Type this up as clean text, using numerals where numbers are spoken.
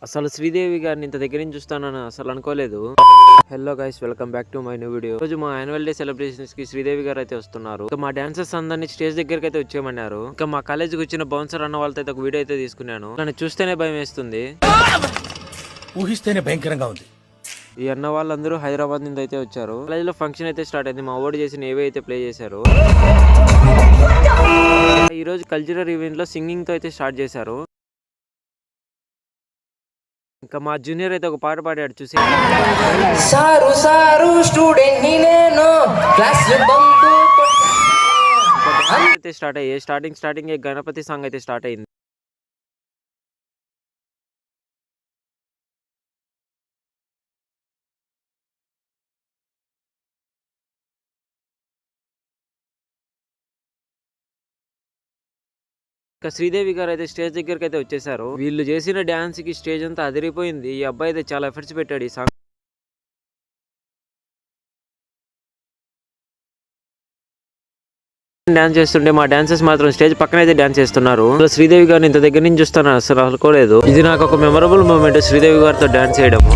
అసలు శ్రీదేవి గారిని ఇంత దగ్గర నుంచి చూస్తానని అసలు అనుకోలేదు. Hello guys, welcome back to my new video. రోజు మా యాన్యువల్ డే సెలబ్రేషన్స్ కి శ్రీదేవి గారు అయితే వస్తున్నారు. ఇంకా మా డాన్సర్స్ అందరినీ స్టేజ్ దగ్గరికి అయితే వచ్చేయమన్నారు. ఇంకా మా కాలేజ్ కి వచ్చిన బౌన్సర్ అన్న వాళ్ళతో అయితే ఒక వీడియో అయితే తీసుకున్నాను. నన్ను చూస్తేనే భయం వేస్తుంది, ఊహిస్తేనే భయంకరంగా ఉంది. ఈ అన్న వాళ్ళందరూ హైదరాబాద్ నుంచి అయితే వచ్చారు. కాలేజ్ లో ఫంక్షన్ అయితే స్టార్ట్ అయింది. మా ఓడి చేసిన ఏవే అయితే ప్లే చేశారు. ఈ రోజు కల్చరల్ ఈవెంట్ లో సింగింగ్ తో అయితే స్టార్ట్ చేశారు. ఇంకా మా జూనియర్ అయితే ఒక పాట పాడాడు, చూసి సారు సారు స్టూడెంట్ ని నేను క్లాస్ బంకు అయితే స్టార్ట్ అయ్యి స్టార్టింగ్ గణపతి సాంగ్ అయితే స్టార్ట్ అయింది. ఇంకా శ్రీదేవి గారు అయితే స్టేజ్ దగ్గరికి అయితే వచ్చేసారు. వీళ్ళు చేసిన డాన్స్ కి స్టేజ్ అంతా అదిరిపోయింది. ఈ అబ్బాయి అయితే చాలా ఎఫర్ట్స్ పెట్టాడు ఈ సాంగ్. డాన్స్ చేస్తుంటే మా డాన్సర్స్ మాత్రం స్టేజ్ పక్కన అయితే డాన్స్ చేస్తున్నారు. శ్రీదేవి గారిని ఇంత దగ్గర నుంచి చూస్తాను అసలు అనుకోలేదు. ఇది నాకు ఒక మెమరబుల్ మూమెంట్, శ్రీదేవి గారితో డాన్స్ చేయడము.